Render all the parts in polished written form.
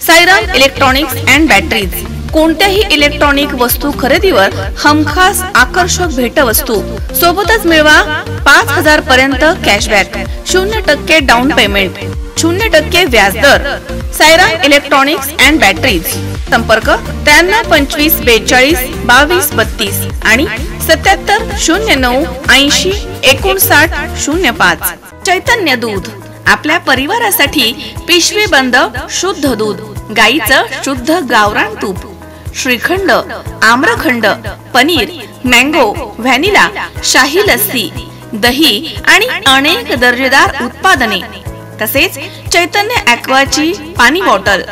Sairam electronics and batteries कोणत्याही electronic वस्तू खरेदीवर हमखास आकर्षक भेटवस्तू सोबतच मिळवा 5000 पर्यंत कॅशबॅक 0% डाऊन पेमेंट 0% व्याजदर। साईराम इलेक्ट्रॉनिक्स अँड बॅटरीज संपर्क 93 25 42 22 32 आणि 77 09 80 59 05। चैतन्य दूध आपल्या परिवारासाठी पिशवी बंद शुद्ध दूध, गाईचं शुद्ध गावरान तूप, श्रीखंड, आम्रखंड, पनीर, मँगो, व्हॅनिला, शाही लस्सी, दही आणि अनेक दर्जेदार उत्पादने, तसेच चैतन्य ॲक्वाची पाणी बॉटल।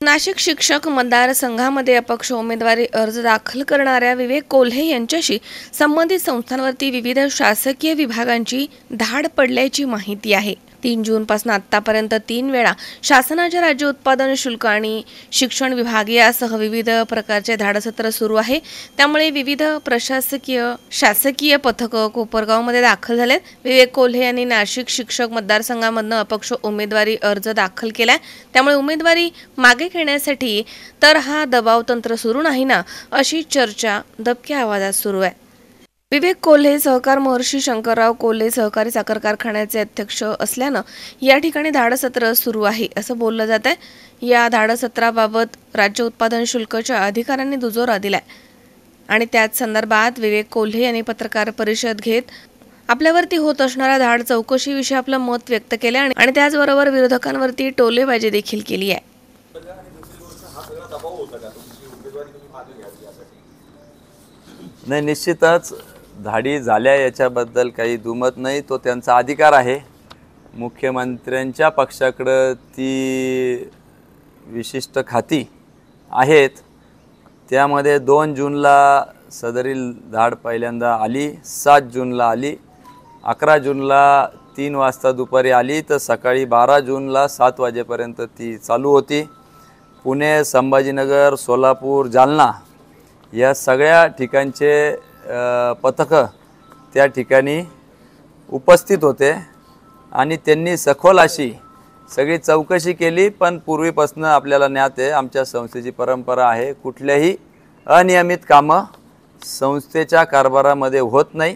नाशिक शिक्षक मतदारसंघामध्ये अपक्ष उमेदवारी अर्ज दाखल करणाऱ्या विवेक कोल्हे यांच्याशी संबंधित संस्थांवरती विविध शासकीय विभागांची धाड पडल्याची माहिती आहे। 3 जून पासून आतापर्यंत 3 वेळा शासनाच्या राज्य उत्पादन शुल्क आणि शिक्षण विभाग यासह विविध प्रकारचे धाडसत्र सुरू आहे। त्यामुळे विविध प्रशासकीय शासकीय पथक कोपरगावमध्ये दाखल झालेत। विवेक कोल्हे यांनी नाशिक शिक्षक मतदारसंघामधून अपक्ष उमेदवारी अर्ज दाखल केलाय। त्यामुळे उमेदवारी मागे घेण्यासाठी तर हा दबाव तंत्र सुरू नाही ना, अशी चर्चा दबक्या आवाजात सुरू आहे। विवेक कोल्हे सहकार महर्षी शंकरराव कोल्हे सहकारी साखर कारखान्याचे अध्यक्ष असल्यानं या ठिकाणी धाडसत्र सुरू आहे असं बोललं जात आहे। या धाडसत्राबाबत राज्य उत्पादन शुल्कच्या अधिकाऱ्यांनी दुजोरा दिलाय आणि त्याच संदर्भात विवेक कोल्हे यांनी पत्रकार परिषद घेत आपल्यावरती होत असणाऱ्या धाड चौकशीविषयी आपलं मत व्यक्त केलं आणि त्याचबरोबर विरोधकांवरती टोलेबाजी देखील केली आहे। नाही, निश्चितच धाडी झाल्या याच्याबद्दल काही दुमत नाही, तो त्यांचा अधिकार आहे। मुख्यमंत्र्यांच्या पक्षाकडे ती विशिष्ट खाती आहेत, त्यामध्ये 2 जूनला सदरील धाड पहिल्यांदा आली, 7 जूनला आली, 11 जूनला 3 वाजता दुपारी आली, तर सकाळी 12 जूनला 7 वाजेपर्यंत ती चालू होती। पुणे, संभाजीनगर, सोलापूर, जालना या सगळ्या ठिकाणचे पथकं त्या ठिकाणी उपस्थित होते आणि त्यांनी सखोल अशी सगळी चौकशी केली। पण पूर्वीपासून आपल्याला ज्ञात आहे, आमच्या संस्थेची परंपरा आहे, कुठल्याही अनियमित कामं संस्थेच्या कारभारामध्ये होत नाही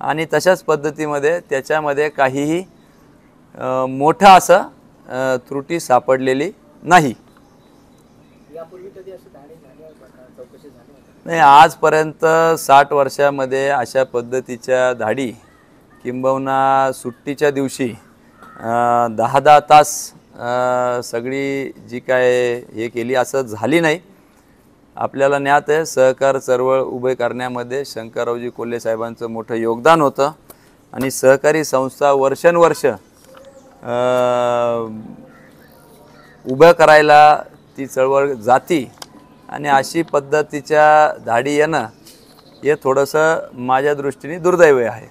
आणि तशाच पद्धतीमध्ये त्याच्यामध्ये काहीही मोठा असं त्रुटी सापडलेली नाही। नाही, आजपर्यंत 60 वर्षामध्ये अशा पद्धतीच्या धाडी किंबहुना सुट्टीच्या दिवशी 10-10 तास सगळी जी काय हे केली असं झाली नाही। आपल्याला ज्ञात आहे, सहकार चळवळ उभे करण्यामध्ये शंकररावजी कोल्हे साहेबांचं मोठं योगदान होतं आणि सहकारी संस्था वर्षानुवर्ष उभं करायला ती चळवळ जाती आणि अशी पद्धतीच्या धाडी येणं हे थोडंसं माझ्या दृष्टीने दुर्दैव आहे।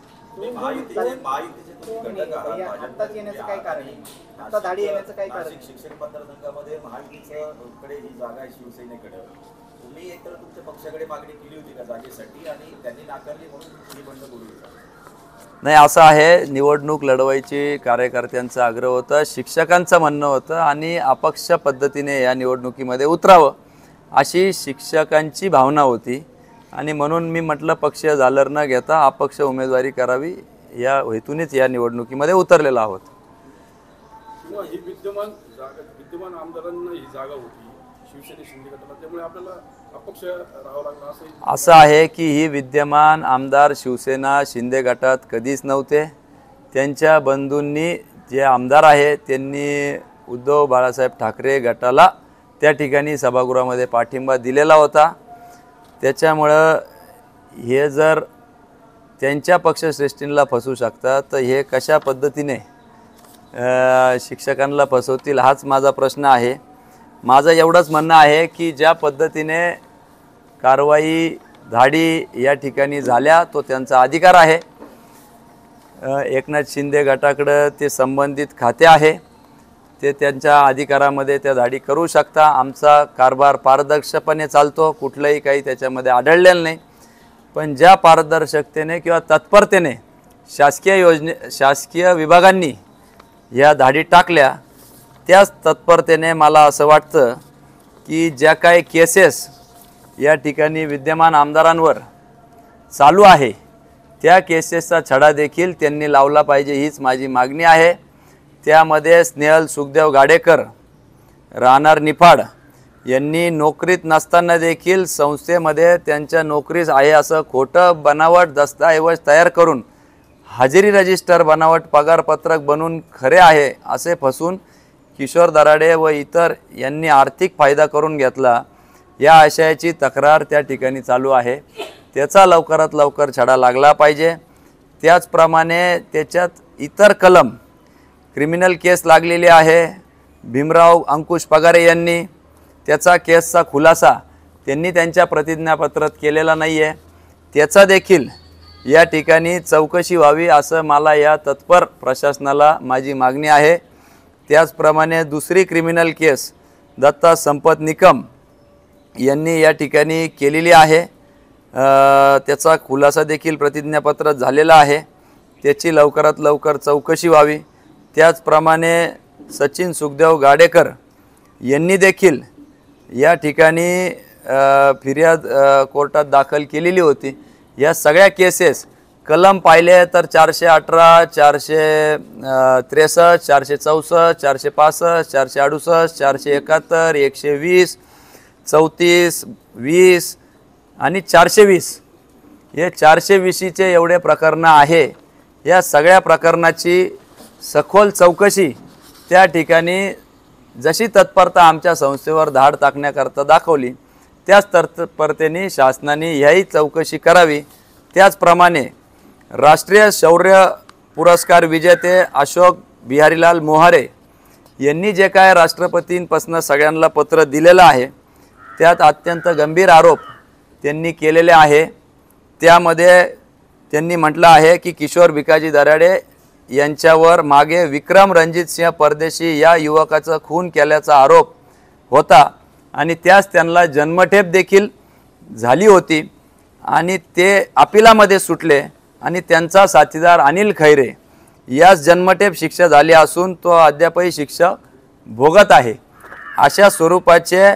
नाही, असं आहे, निवडणूक लढवायची कार्यकर्त्यांचा आग्रह होता, शिक्षकांचं म्हणणं होतं आणि अपक्ष पद्धतीने या निवडणुकीमध्ये उतरावं अशी शिक्षकांची भावना होती आणि म्हणून मी म्हटलं पक्ष झालर न घेता अपक्ष उमेदवारी करावी या हेतूनेच या निवडणुकीमध्ये उतरलेला आहोत। ही विद्यमान आमदारांना ही जागा होती शिवसेना शिंदे गटाला, त्यामुळे आपल्याला अपक्ष राहावं लागलं असं आहे की ही विद्यमान आमदार शिवसेना शिंदे गटात कधीच नव्हते। त्यांच्या बंधूंनी जे आमदार आहे त्यांनी उद्धव बाळासाहेब ठाकरे गटाला त्या ठिकाणी सभागृहामध्ये पाठिंबा दिलेला होता। त्याच्यामुळं हे जर त्यांच्या पक्षश्रेष्ठींना फसवू शकतात तर हे कशा पद्धतीने शिक्षकांना फसवतील हाच माझा प्रश्न आहे। माझं एवढंच म्हणणं आहे की ज्या पद्धतीने कारवाई धाडी या ठिकाणी झाल्या तो त्यांचा अधिकार आहे। एकनाथ शिंदे गटाकडे ते संबंधित खाते आहे, ते त्यांच्या अधिकारामध्ये त्या धाडी करू शकता। आमचा कारभार पारदर्शकपणे चालतो, कुठलंही काही त्याच्यामध्ये आढळलेलं नाही। पण ज्या पारदर्शकतेने किंवा तत्परतेने शासकीय विभागांनी या धाडी टाकल्या त्याच तत्परतेने मला असं वाटतं की ज्या काही केसेस या ठिकाणी विद्यमान आमदारांवर चालू आहे त्या केसेसचा छडा देखील त्यांनी लावला पाहिजे, हीच माझी मागणी आहे। त्यामध्ये स्नेहल सुखदेव गाडेकर राहणार निफाड यांनी नोकरीत नसताना देखील संस्थेमध्ये त्यांच्या नोकरीस आहे असं खोटं बनावट दस्तऐवज तयार करून हजेरी रजिस्टर बनावट पगारपत्रक बनवून खरे आहे असे फसून किशोर दराडे व इतर यांनी आर्थिक फायदा करून घेतला, या आशयाची तक्रार त्या ठिकाणी चालू आहे। त्याचा लवकरात लवकर छडा लागला पाहिजे। त्याचप्रमाणे त्याच्यात इतर कलम क्रिमिनल केस लागलेली आहे। भीमराव अंकुश पगारे यांनी त्याचा केसचा खुलासा त्यांनी त्यांच्या प्रतिज्ञापत्रात केलेला नाही आहे, त्याचा देखील या ठिकाणी चौकशी व्हावी असं मला या तत्पर प्रशासनाला माझी मागणी आहे। त्याचप्रमाणे दुसरी क्रिमिनल केस दत्ता संपत निकम यांनी या ठिकाणी केलेली आहे, त्याचा खुलासा देखील प्रतिज्ञापत्रात झालेला आहे, त्याची लवकरात लवकर चौकशी व्हावी। त्याचप्रमाणे सचिन सुखदेव गाडेकर यांनी देखील या ठिकाणी फिर्याद कोर्टात दाखल केलेली होती। या सगळ्या केसेस कलम पाहिले तर 418, 463, 464, 465, 468, 471, 120, 34, 20 आणि 420 हे 420चे एवढे प्रकरणं आहे। या सगळ्या प्रकरणाची सखोल चौकशी त्या ठिकाणी जशी तत्परता आमच्या संस्थेवर धाड टाकण्याकरता दाखवली त्याच तत्परतेने शासनाने ह्याही चौकशी करावी। त्याचप्रमाणे राष्ट्रीय शौर्य पुरस्कार विजेते अशोक बिहारीलाल मोहारे यांनी जे काय राष्ट्रपतींपासून सगळ्यांना पत्र दिलेलं आहे त्यात अत्यंत गंभीर आरोप त्यांनी केलेले आहे। त्यामध्ये त्यांनी म्हटलं आहे की किशोर भिकाजी दराडे यांच्यावर मागे विक्रम रणजित सिंह परदेशी या युवकाचा खून केल्याचा आरोप होता आणि त्यास त्यांना जन्मठेप देखील झाली होती आणि ते अपिलामध्ये सुटले आणि त्यांचा साथीदार अनिल खैरे यास जन्मठेप शिक्षा झाली असून तो अद्यापही शिक्षा भोगत आहे। अशा स्वरूपाचे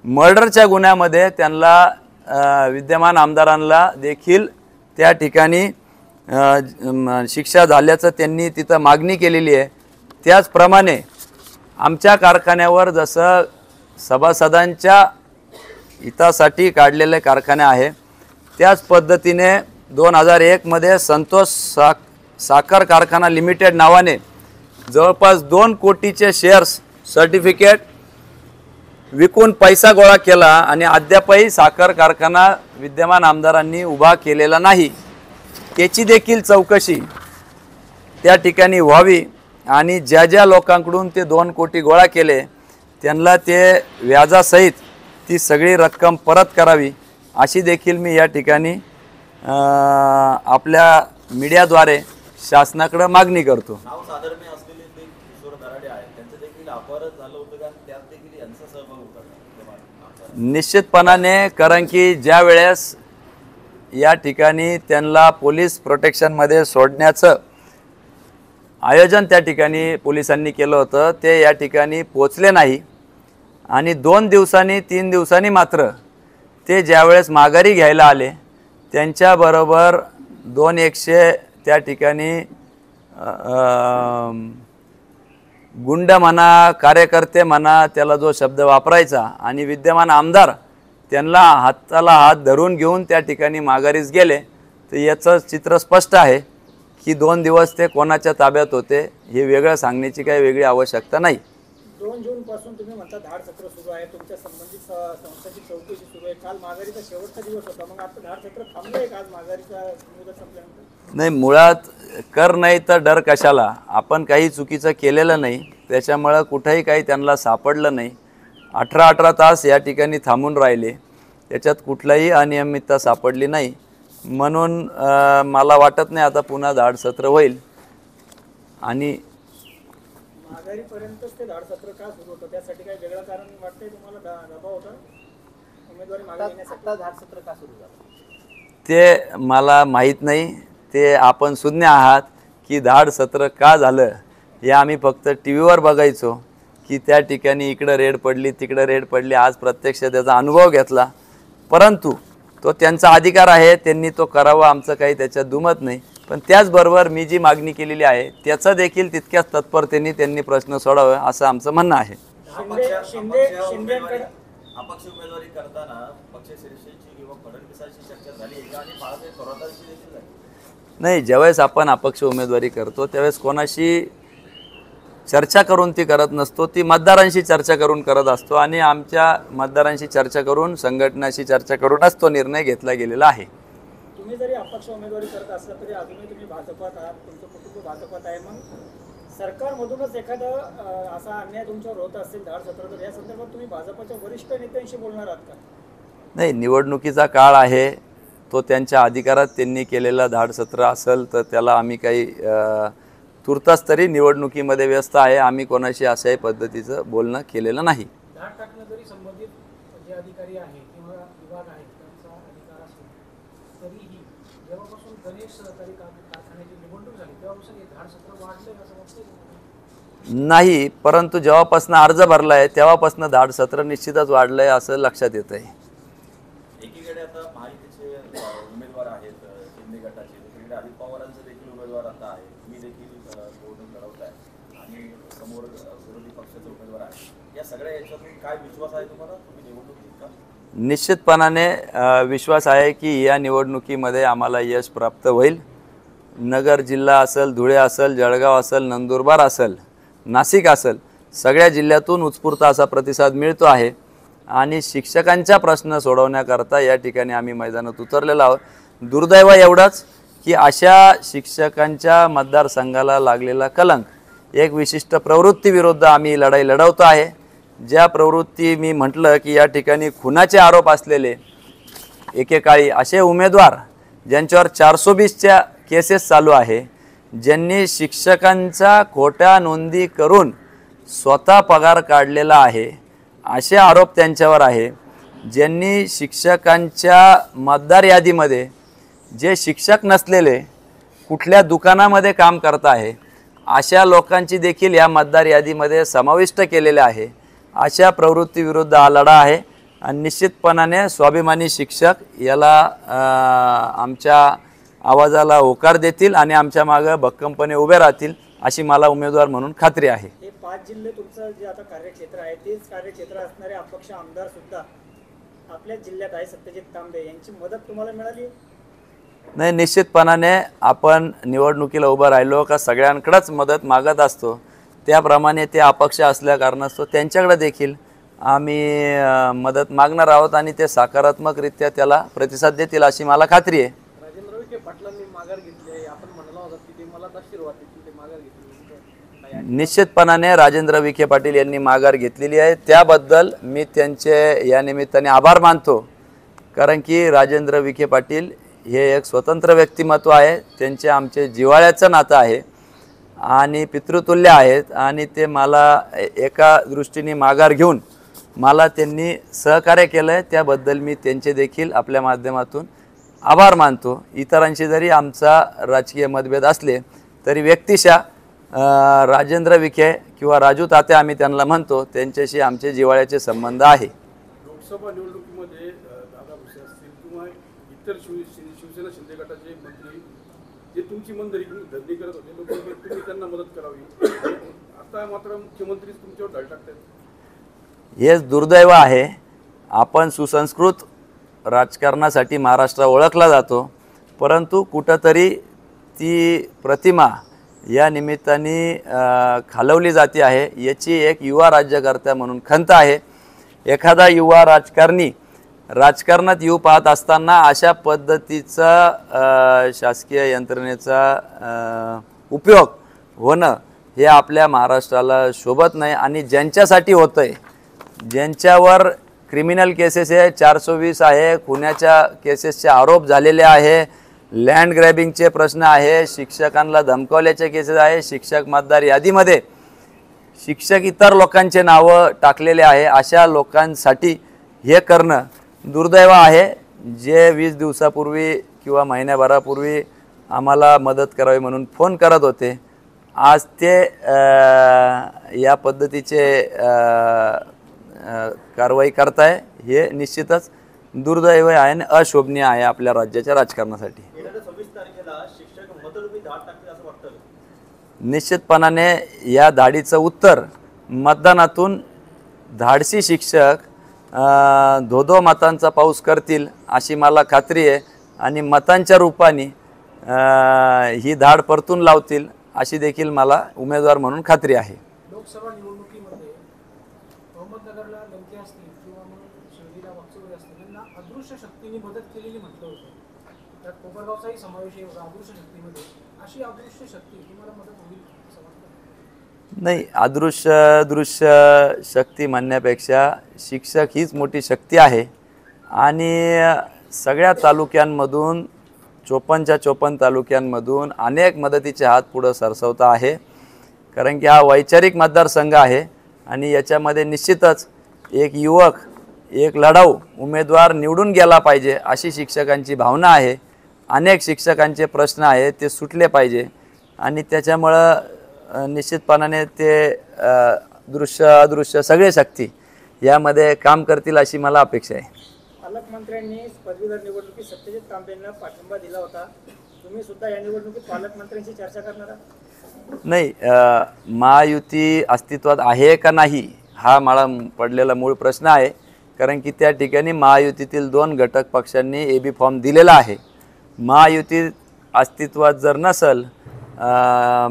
मर्डरच्या गुन्ह्यामध्ये त्यांना विद्यमान आमदारांना देखील त्या ठिकाणी शिक्षा झाल्याचं त्यांनी तिथं मागणी केलेली आहे। त्याचप्रमाणे आमच्या कारखान्यावर जसं सभासदांच्या हितासाठी काढलेले कारखाने आहे त्याच पद्धतीने 2001 मध्ये संतोष साखर कारखाना लिमिटेड नावाने जवळपास 2 कोटीचे शेअर्स सर्टिफिकेट विकून पैसा गोळा केला आणि अद्यापही साखर कारखाना विद्यमान आमदारांनी उभा केलेला नाही, त्याची देखील चौकशी त्या ठिकाणी व्हावी आणि ज्या ज्या लोकांकडून ते 2 कोटी गोळा केले त्यांना ते व्याजासहित ती सगळी रक्कम परत करावी अशी देखील मी या ठिकाणी आपल्या मीडियाद्वारे शासनाकडे मागणी करतो। नाव साधारण असलेले ते किशोर दराडे आहेत, त्यांचं देखील अपहरण झालं होतं का, त्यात देखील यांचा सहभाग होता? निश्चितपणाने, कारण की ज्या वेळेस या ठिकाणी त्यांना पोलीस प्रोटेक्शनमध्ये सोडण्याचं आयोजन त्या ठिकाणी पोलिसांनी केलं होतं ते या ठिकाणी पोचले नाही आणि 2 दिवसांनी 3 दिवसांनी मात्र ते ज्यावेळेस माघारी घ्यायला आले त्यांच्याबरोबर 200 त्या ठिकाणी गुंड म्हणा, कार्यकर्ते म्हणा, त्याला जो शब्द वापरायचा आणि विद्यमान आमदार त्यांना हाताला हात धरून घेऊन त्या ठिकाणी माघारीस गेले, तर याचं चित्र स्पष्ट आहे की 2 दिवस ते कोणाच्या ताब्यात होते हे वेगळं सांगण्याची काही वेगळी आवश्यकता नाही। 2 जून पासून तुम्ही म्हणता धाड सत्र सुरू आहे, तुमच्या संबंधित संस्थांची चौकशी सुरू आहे, काल माघारीचा शेवटचा दिवस होता, मग आता धाड सत्र थांबलंय का आज माघारीचा मुदत संपल्यानंतर? नाही, मुळात कर नाही तर डर कशाला, आपण काही चुकीचं केलेलं नाही, त्याच्यामुळं कुठेही काही त्यांना सापडलं नाही। 18 तास या ठिकाणी थांबून राहिले, त्याच्यात कुठलाही अनियमितता सापडली नाही, म्हणून मला वाटत नाही आता पुन्हा धाड सत्र होईल। आणि माघारीपर्यंतच ते धाड सत्र का सुरू होतं, त्यासाठी काही वेगळं कारण वाटतंय तुम्हाला? दबाव होता उमेदवारी मागे घेण्यासाठी धाड सत्र का सुरू झालं ते मला माहीत नाही, ते आपण सुज्ञ आहात की धाड सत्र का झालं हे आम्ही फक्त TV वर बघायचो की त्या ठिकाणी इकडं रेड पडली तिकडं रेड पडली, आज प्रत्यक्ष त्याचा अनुभव घेतला. परंतु तो त्यांचा अधिकार आहे, त्यांनी तो करावा, आमचं काही त्याच्यात दुमत नाही. पण त्याचबरोबर मी जी मागणी केलेली आहे त्याचं देखील तितक्याच तत्परतेने त्यांनी प्रश्न सोडावे असं आमचं म्हणणं आहे. अपक्ष उमेदवारी करताना पक्षश्रेष्ठीची किंवा फडणवीसांची चर्चा झाली आहे का आणि बाळासाहेब थोरातांशी देखील झाली? नाही, ज्यावेळेस आपण अपक्ष उमेदवारी करतो त्यावेळेस कोणाशी चर्चा करून ती करत नसतो, ती मतदारांशी चर्चा करून करत असतो. आणि आमच्या मतदारांशी चर्चा करून, संघटनाशी चर्चा करूनच तो निर्णय घेतला गेलेला आहे. तुम्ही जरी अपक्ष उमेदवारी करत असला तरी अजूनही तुम्ही भाजपात आहात, तुमचं कुटुंब भाजपात आहे. मग सरकारमधूनच एखादा असा अन्याय तुमच्यावर होत असेल धाड सत्र, तर या संदर्भात तुम्ही भाजपच्या वरिष्ठ नेत्यांशी बोलणार आहात का? नाही, निवडणुकीचा काळ आहे, तो त्यांच्या अधिकारात त्यांनी केलेला धाडसत्र असेल तर त्याला आम्ही काही तुर्तास तरी निवडणुकीमध्ये व्यस्त आहे. आम्ही कोणाशी अशाही पद्धतीचं बोलणं केलेलं नाही. धाड टाकणं जरी संबंधित जे अधिकारी आहे किंवा विभाग आहे त्यांचा अधिकार असेल तरीही जेव्हापासून गणेश सहकारी कारखान्याची निवडणूक झाली तेव्हापासून हे धाड सत्र वाढले असं वाटतं नाही, परंतु जेव्हापासून अर्ज भरला आहे तेव्हापासून धाडसत्र निश्चितच वाढलं आहे असं लक्षात येतं आहे. एकीकडे आता महायुतीचे उमेदवार आहेत शिंदे गटाचे, दुसरीकडे अजित पवारांचे देखील उमेदवार आता आहे, तुम्ही देखील निवडणूक लढवताय आणि समोर विरोधी पक्षाचे उमेदवार आहे. या सगळ्या याच्यातून काय विश्वास आहे तुम्हाला, तुम्ही निवडणूक जिंका? निश्चितपणाने विश्वास आहे की या निवडणुकीमध्ये आम्हाला यश प्राप्त होईल. नगर जिल्हा असेल, धुळे असेल, जळगाव असेल, नंदुरबार असेल, नाशिक असेल, सगळ्या जिल्ह्यातून उत्स्फूर्त असा प्रतिसाद मिळतो आहे. आणि शिक्षकांच्या प्रश्न सोडवण्याकरता या ठिकाणी आम्ही मैदानात उतरलेलो आहोत. दुर्दैव एवढंच की अशा शिक्षकांच्या मतदारसंघाला लागलेला कलंक, एक विशिष्ट प्रवृत्तीविरुद्ध आम्ही लढाई लढवतो आहे. ज्या प्रवृत्ती मी म्हटलं की या ठिकाणी खुनाचे आरोप असलेले एकेकाळी असे उमेदवार ज्यांच्यावर 420च्या केसेस चालू आहे, ज्यांनी शिक्षकांचा खोट्या नोंदी करून स्वतः पगार काढलेला आहे, असे आरोप त्यांच्यावर आहे. ज्यांनी शिक्षकांच्या मतदार यादीमध्ये जे शिक्षक नसलेले कुठल्या दुकानामध्ये काम करत आहे अशा लोकांची देखील या मतदार यादीमध्ये समाविष्ट केलेले आहे. अशा प्रवृत्तीविरुद्ध हा लढा आहे. आणि निश्चितपणाने स्वाभिमानी शिक्षक याला आमच्या आवाजाला होकार देतील आणि आमच्या मागे भक्कमपणे उभे राहतील अशी मला उमेदवार म्हणून खात्री आहे. हे 5 जिल्हे तुमचं जे आता कार्यक्षेत्र आहे तेच कार्यक्षेत्र असणारे अपक्ष आमदार सुद्धा आपल्या जिल्ह्यात आहे, सत्यजित तांबे यांची मदत तुम्हाला मिळाली? नाही, निश्चितपणाने आपण निवडणुकीला उभं राहिलो का सगळ्यांकडेच मदत मागत असतो. त्याप्रमाणे ते अपक्ष असल्या कारणास्तव त्यांच्याकडे देखील आम्ही मदत मागणार आहोत आणि ते सकारात्मकरित्या त्याला प्रतिसाद देतील अशी मला खात्री आहे. राजेंद्र विखे पाटलांनी माघार घेतली, आपण म्हणला होता की ते मला आशीर्वाद देतील, ते माघार घेतली. निश्चितपणाने राजेंद्र विखे पाटील यांनी माघार घेतलेली आहे. त्याबद्दल मी त्यांचे या निमित्ताने आभार मानतो. कारण की राजेंद्र विखे पाटील हे एक स्वतंत्र व्यक्तिमत्व आहे. त्यांचे आमचे जिव्हाळ्याचं नातं आहे आणि पितृतुल्य आहेत. आणि ते मला एका दृष्टीने माघार घेऊन मला त्यांनी सहकार्य केलं आहे, त्याबद्दल मी त्यांचे देखील आपल्या माध्यमातून आभार मानतो. इतरांशी जरी आमचा राजकीय मतभेद असले तरी व्यक्तिशः राजेंद्र विखे किंवा राजू तात्या आम्ही त्यांना म्हणतो, त्यांच्याशी आमचे जिव्हाळ्याचे संबंध आहे. लोकसभा निवडणुकीमध्ये दादा भुसे असतील किंवा इतर शिवसेना शिंदे गटाचे मंत्री जे तुमची मनधरणी करत होते, तुम्ही त्यांना मदत करावी. आता मात्र मुख्यमंत्री तुमच्यावर ढळ टाकतात. हेच दुर्दैव आहे. आपण सुसंस्कृत राजकारणासाठी महाराष्ट्र ओळखला जातो, परंतु कुठंतरी ती प्रतिमा या निमित्ताने खालवली जाते आहे. याची एक युवा राज्यकर्ता म्हणून खंत आहे. एखादा युवा राजकारणी राजकारणात येऊ पाहत असताना अशा पद्धतीचा शासकीय यंत्रणेचा उपयोग होणं हे आपल्या महाराष्ट्राला शोभत नाही. आणि ज्यांच्यासाठी होतं आहे, ज्यांच्यावर क्रिमिनल केसेस आहे, 420 आहे, खुनाच्या केसेसचे आरोप झालेले आहे, लँड ग्रॅबिंगचे प्रश्न आहे, शिक्षकांना धमकावल्याचे केसेस आहे, शिक्षक मतदार यादीमध्ये शिक्षक इतर लोकांचे नावं टाकलेले आहे, अशा लोकांसाठी हे करणं दुर्दैव आहे. जे 20 दिवसापूर्वी किंवा महिन्याभरापूर्वी आम्हाला मदत करावी म्हणून फोन करत होते, आज ते या पद्धतीचे कारवाई करताय हे निश्चितच दुर्दैव आहे आणि अशोभनीय आहे आपल्या राज्याच्या राजकारणासाठी. येणाऱ्या 26 तारखेला शिक्षक मतलबी धाड टाकतील असं वाटतं? निश्चितपणाने या धाडीचं उत्तर मतदानातून धाडसी शिक्षक धोधो मतांचा पाऊस करतील अशी मला खात्री आहे आणि मतांच्या रूपाने ही धाड परतून लावतील अशी देखील मला उमेदवार म्हणून खात्री आहे. लोकसभा निवडणुकीमध्ये अहमदनगरला लंके असतील किंवा मग शिर्डीला वाकचौरे असतील यांना अदृश्य शक्तीने मदत केलेली म्हटलं होतं. त्यात कोपरगावचाही समावेश आहे होता अदृश्य शक्तीमध्ये. अशी अदृश्य शक्ती तुम्हाला मदत होईल असं वाटतं? नाही, दृश्य शक्ती म्हणण्यापेक्षा शिक्षक हीच मोठी शक्ती आहे आणि सगळ्या तालुक्यांमधून 54 तालुक्यांमधून अनेक मदतीचे हात पुढं सरसवता आहे. कारण की हा वैचारिक मतदारसंघ आहे आणि याच्यामध्ये निश्चितच एक युवक, एक लढाऊ उमेदवार निवडून गेला पाहिजे अशी शिक्षकांची भावना आहे. अनेक शिक्षकांचे प्रश्न आहेत ते सुटले पाहिजे आणि त्याच्यामुळं निश्चितपणाने ते अदृश्य सगळे शक्ती यामध्ये काम करतील अशी मला अपेक्षा आहे. पालकमंत्र्यांनी पदवीधर निवडणुकीत सत्यजित तांबेंना पाठिंबा दिला होता. तुम्ही सुद्धा या निवडणुकीत पालकमंत्र्यांशी चर्चा करणार आहात? नाही, महायुती अस्तित्वात आहे का नाही हा मला पडलेला मूळ प्रश्न आहे. कारण की त्या ठिकाणी महायुतीतील 2 घटक पक्षांनी AB फॉर्म दिलेला आहे. महायुती अस्तित्वात जर नसेल,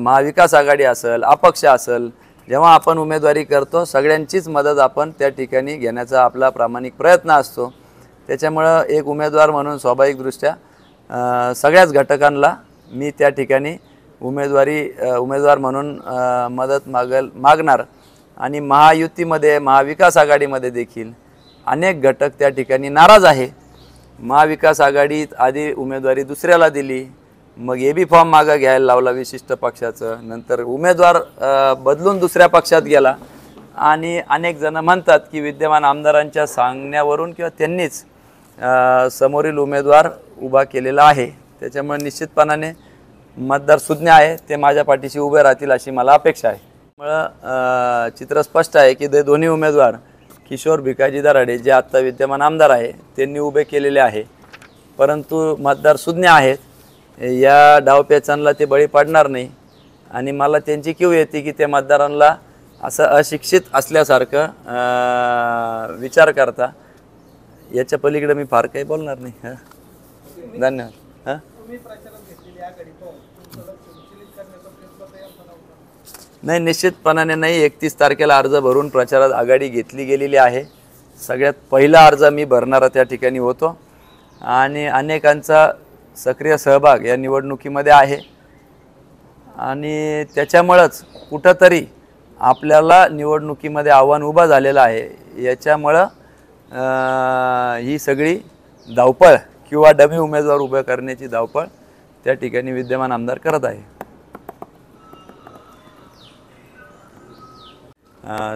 महाविकास आघाडी असेल, अपक्ष असेल, जेव्हा आपण उमेदवारी करतो सगळ्यांचीच मदत आपण त्या ठिकाणी घेण्याचा आपला प्रामाणिक प्रयत्न असतो. त्याच्यामुळं एक उमेदवार म्हणून स्वाभाविकदृष्ट्या सगळ्याच घटकांना मी त्या ठिकाणी उमेदवार म्हणून मदत मागणार आणि महायुतीमध्ये, महाविकास आघाडीमध्ये देखील अनेक घटक त्या ठिकाणी नाराज आहे. महाविकास आघाडीत आधी उमेदवारी दुसऱ्याला दिली, मग AB फॉर्म मागं घ्यायला लावला विशिष्ट पक्षाचं, नंतर उमेदवार बदलून दुसऱ्या पक्षात गेला आणि अनेक जण म्हणतात की विद्यमान आमदारांच्या सांगण्यावरून किंवा त्यांनीच समोरील उमेदवार उभा केलेला आहे. त्याच्यामुळे निश्चितपणाने मतदार सुज्ञ आहे, ते माझ्या पाठीशी उभे राहतील अशी मला अपेक्षा आहे. त्यामुळं चित्र स्पष्ट आहे की ते दोन्ही उमेदवार किशोर भिकाजी दराडे जे आत्ता विद्यमान आमदार आहे त्यांनी उभे केलेले आहे. परंतु मतदार सुज्ञ आहेत, या डावपेचांना ते बळी पडणार नाही आणि मला त्यांची कीव येते की त्या मतदारांना असं अशिक्षित असल्यासारखं विचार करता. याच्या पलीकडे मी फार काही बोलणार नाही. धन्यवाद. नाही, निश्चितपणाने नाही. 31 तारखेला अर्ज भरून प्रचारात आघाडी घेतली गेलेली आहे. सगळ्यात पहिला अर्ज मी भरणारा त्या ठिकाणी होतो आणि अनेकांचा सक्रिय सहभाग या निवडणुकीमध्ये आहे आणि त्याच्यामुळंच कुठंतरी आपल्याला निवडणुकीमध्ये आव्हान उभं झालेलं आहे. याच्यामुळं ही सगळी धावपळ किंवा डमी उमेदवार उभे करण्याची धावपळ त्या ठिकाणी विद्यमान आमदार करत आहे.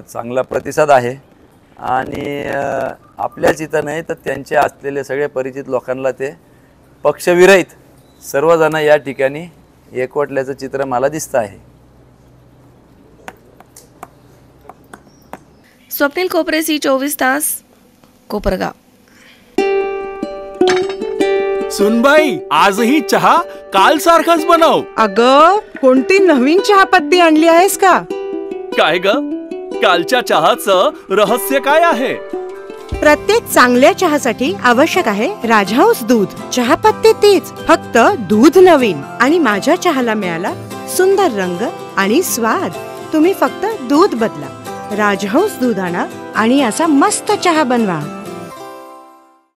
चांगला प्रतिसाद आहे आणि आपल्याच इथं नाही तर त्यांचे असलेले सगळे परिचित लोकांना ते पक्षविरहित सर्वजण या ठिकाणी एकवटल्याचं चित्र मला दिसतं आहे. स्वप्नील कोपरे, C24 तास, कोपरगाव. सुनबाई, आजही चहा काल सारखाच बनव. अगं, कोणती नवीन चहापत्ती आणली आहेस का? काय ग, कालच्या चहाचं रहस्य काय आहे? प्रत्येक चांगल्या चहासाठी आवश्यक आहे राजहंस दूध. चहापत्ती तीच, फक्त दूध नवीन. आणि माझ्या चहाला मिळाला सुंदर रंग आणि स्वाद. तुम्ही फक्त दूध बदला. राजहंस दूध आणा आणि असा मस्त चहा बनवा.